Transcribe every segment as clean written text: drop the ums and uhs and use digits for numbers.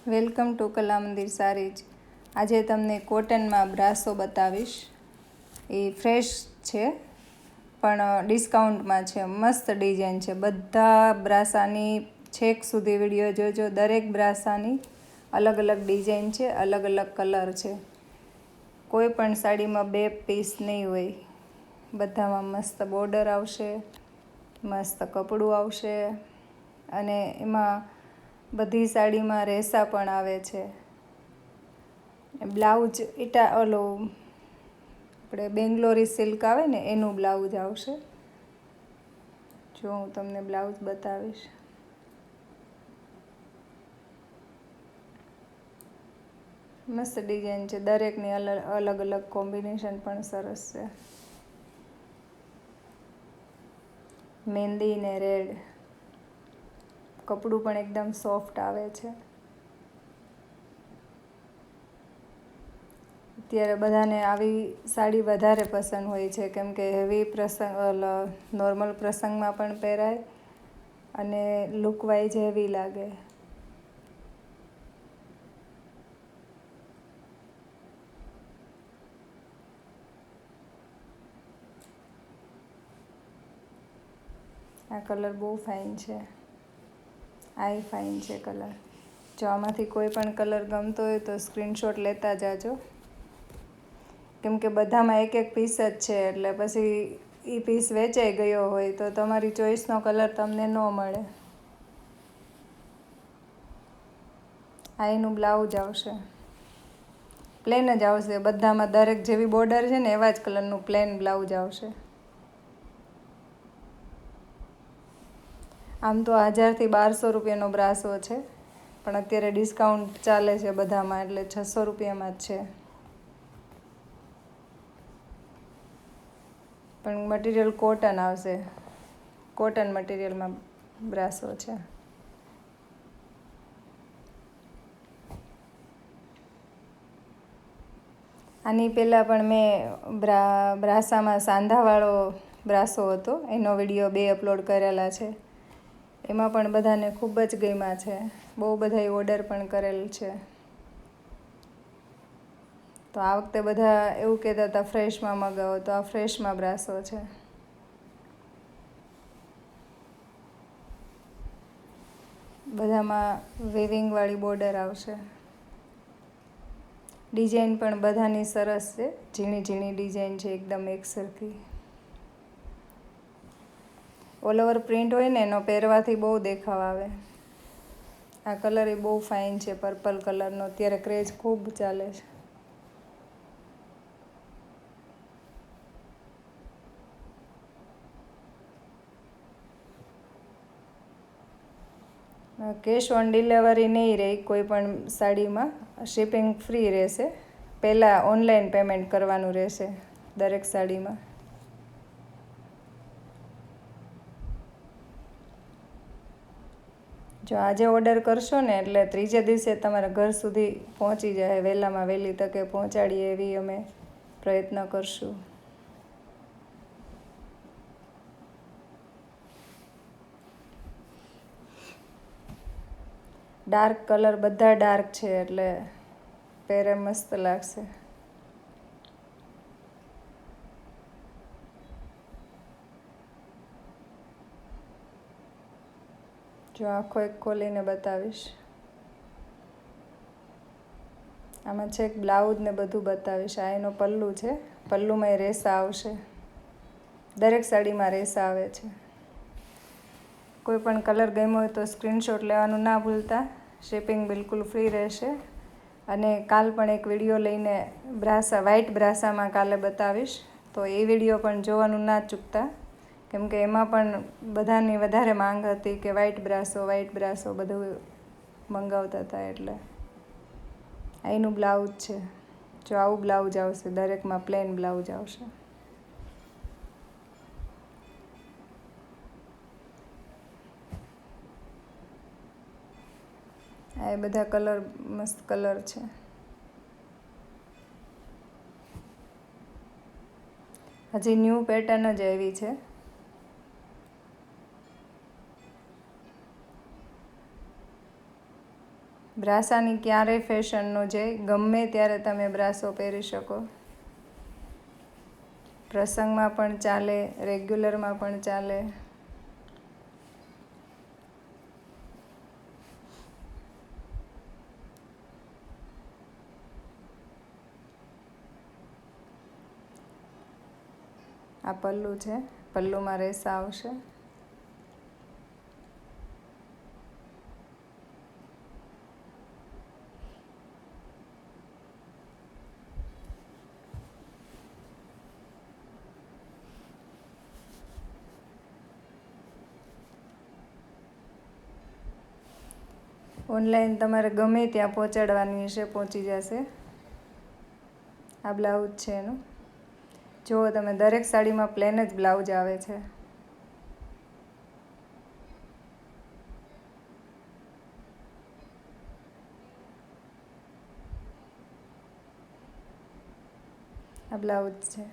Welcome to કલા મંદિર સારીજ. આજે તમને કોટનમાં બ્રાસો બતાવીશ. એ ફ્રેશ છે પણ ડિસ્કાઉન્ટમાં છે. મસ્ત ડિઝાઇન છે. બધા બ્રાસાની છેક સુધી વિડીયો જોજો. દરેક બ્રાસાની અલગ અલગ ડિઝાઇન છે, અલગ અલગ કલર છે. કોઈ પણ સાડીમાં બે પીસ નહીં હોય. બધામાં મસ્ત બોર્ડર આવશે, મસ્ત કપડું આવશે અને એમાં બધી સાડીમાં રેસા પણ આવે છે. બ્લાઉઝ આપણે બેંગ્લોરી સિલ્ક આવે ને એનું બ્લાઉઝ આવશે. જો હું તમને બ્લાઉઝ બતાવીશ. મસ્ત ડિઝાઇન છે. દરેકની અલગ અલગ કોમ્બિનેશન પણ સરસ છે. મહેંદી ને રેડ. કપડું પણ એકદમ સોફ્ટ આવે છે. અત્યારે બધાને આવી સાડી વધારે પસંદ હોય છે, કેમ કે હેવી નોર્મલ પ્રસંગમાં પણ પહેરાય અને લુકવાઇઝ હેવી લાગે. આ કલર બહુ ફાઇન છે. આય ફાઇન છે કલર. જો આમાંથી કોઈ પણ કલર ગમતો હોય તો સ્ક્રીનશોટ લેતા જાજો, કેમ કે બધામાં એક એક પીસ જ છે. એટલે પછી એ પીસ વેચાઈ ગયો હોય તો તમારી ચોઈસનો કલર તમને ન મળે. આ એનું બ્લાઉઝ આવશે. પ્લેન જ આવશે બધામાં. દરેક જેવી બોર્ડર છે ને એવા જ કલરનું પ્લેન બ્લાઉઝ આવશે. આમ તો 1000થી 1200 રૂપિયાનો બ્રાસો છે, પણ અત્યારે ડિસ્કાઉન્ટ ચાલે છે બધામાં, એટલે 600 રૂપિયામાં જ છે. પણ મટીરિયલ કોટન આવશે. કોટન મટીરિયલમાં બ્રાસો છે. આની પહેલાં પણ મેં બ્રાસામાં સાંધાવાળો બ્રાસો હતો, એનો વિડીયો 2 અપલોડ કરેલા છે. એમાં પણ બધાને ખૂબ જ ગમ્યા છે. બહુ બધાએ ઓર્ડર પણ કરેલ છે. તો આ વખતે બધા એવું કહેતા હતા ફ્રેશમાં મગાવો, તો આ ફ્રેશમાં બ્રાસો છે. બધામાં વેવિંગવાળી બોર્ડર આવશે. ડિઝાઇન પણ બધાની સરસ છે. ઝીણી ઝીણી ડિઝાઇન છે, એકદમ એકસરખી. ઓલ ઓવર પ્રિન્ટ હોય ને એનો પહેરવાથી બહુ દેખાવ આવે. આ કલર એ બહુ ફાઇન છે. પર્પલ કલરનો અત્યારે ક્રેઝ ખૂબ ચાલે છે. કેશ ઓન ડિલિવરી નહીં રહે કોઈ પણ સાડીમાં. શિપિંગ ફ્રી રહેશે. પહેલાં ઓનલાઈન પેમેન્ટ કરવાનું રહેશે દરેક સાડીમાં. જો આજે ઓર્ડર કરશો ને એટલે ત્રીજે દિવસે તમારા ઘર સુધી પહોંચી જાય. વહેલામાં વહેલી તકે પહોંચાડીએ એવી અમે પ્રયત્ન કરશું. ડાર્ક કલર બધા ડાર્ક છે એટલે પહેરે મસ્ત લાગશે. જો આખો એક ખોલીને બતાવીશ. આમાં છેક બ્લાઉઝ ને બધું બતાવીશ. આ એનો પલ્લું છે. પલ્લુમાં રેસા આવશે. દરેક સાડીમાં રેસા આવે છે. કોઈ પણ કલર ગમ્યો હોય તો સ્ક્રીનશોટ લેવાનું ના ભૂલતા. શિપિંગ બિલકુલ ફ્રી રહેશે. અને કાલ પણ એક વિડીયો લઈને વ્હાઇટ બ્રાસામાં કાલે બતાવીશ, તો એ વિડીયો પણ જોવાનું ના ચૂકતા, કેમ કે એમાં પણ બધાની વધારે માંગ હતી કે વ્હાઇટ બ્રાસો બધું મંગાવતા હતા. એટલે આ એનું બ્લાઉઝ છે. જો આવું બ્લાઉઝ આવશે. દરેકમાં પ્લેન બ્લાઉઝ આવશે. આ એ બધા કલર મસ્ત કલર છે. હજી ન્યૂ પેટર્ન જ આવી છે. બ્રાસાની ક્યારેય ફેશન ન જાય, ગમે ત્યારે તમે બ્રાસો પહેરી શકો. પ્રસંગમાં પણ ચાલે, રેગ્યુલરમાં પણ ચાલે. આ પલ્લું છે, પલ્લુમાં રેસા આવશે. ઓનલાઈન તમારે ગમે ત્યાં પહોંચાડવાની હશે, પહોંચી જશે. આ બ્લાઉઝ છે એનું. જુઓ તમે, દરેક સાડીમાં પ્લેન જ બ્લાઉઝ આવે છે. આ બ્લાઉઝ છે.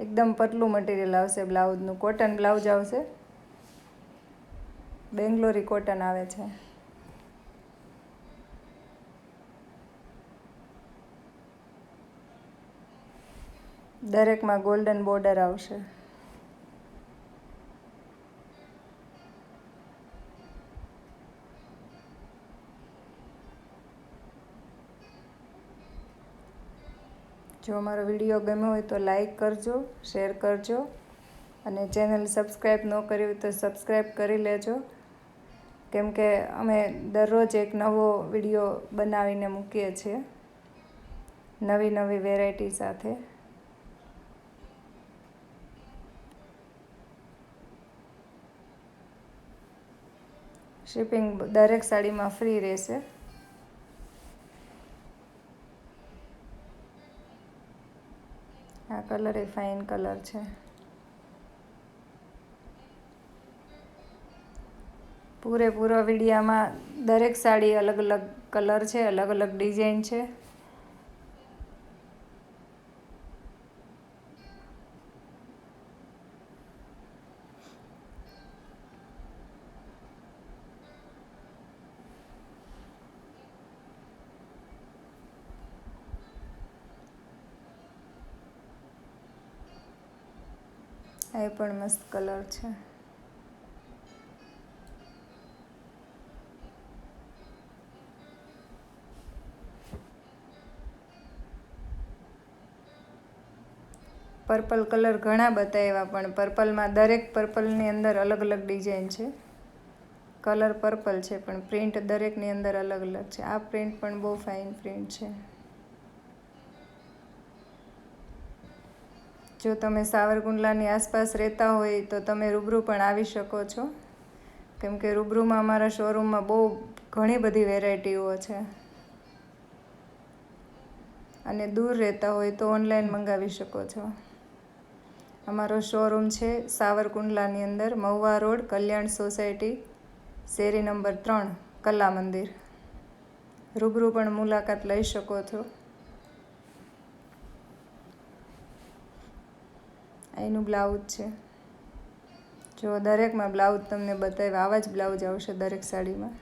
એકદમ પતલું મટીરિયલ આવશે બ્લાઉઝનું, કોટન બ્લાઉઝ આવશે. બેંગ્લોરી કોટન આવે છે. દરેકમાં ગોલ્ડન બોર્ડર આવશે. જો અમારો વિડીયો ગમ્યો હોય તો લાઈક કરજો, શેર કરજો, અને ચેનલ સબસ્ક્રાઈબ ન કરી હોય તો સબસ્ક્રાઈબ કરી લેજો. કેમ કે અમે દરરોજ એક નવો વિડીયો બનાવીને મૂકીએ છીએ, નવી નવી વેરાયટી સાથે. શિપિંગ દરેક સાડીમાં ફ્રી રહેશે. આ કલર એ ફાઇન કલર છે. પૂરેપૂરો વિડીયામાં દરેક સાડી અલગ અલગ કલર છે, અલગ અલગ ડિઝાઇન છે. આ પણ મસ્ત કલર છે. પર્પલ કલર ઘણા બતાવ્યા, પણ પર્પલમાં દરેક પર્પલની અંદર અલગ અલગ ડિઝાઇન છે. કલર પર્પલ છે પણ પ્રિન્ટ દરેકની અંદર અલગ અલગ છે. આ પ્રિન્ટ પણ બહુ ફાઇન પ્રિન્ટ છે. જો તમે સાવરકુંડલાની આસપાસ રહેતા હોય તો તમે રૂબરૂ પણ આવી શકો છો. કેમ કે રૂબરૂમાં અમારા શોરૂમમાં બહુ ઘણી બધી વેરાયટીઓ છે. અને દૂર રહેતા હોય તો ઓનલાઈન મંગાવી શકો છો. અમારો શોરૂમ છે સાવરકુંડલાની અંદર, મહુવા રોડ, કલ્યાણ સોસાયટી, શેરી નંબર 3, કલા મંદિર. રૂબરૂ પણ મુલાકાત લઈ શકો છો. એનું બ્લાઉઝ છે. જો દરેકમાં બ્લાઉઝ તમને બતાવ્યા, આવા જ બ્લાઉઝ આવશે દરેક સાડીમાં.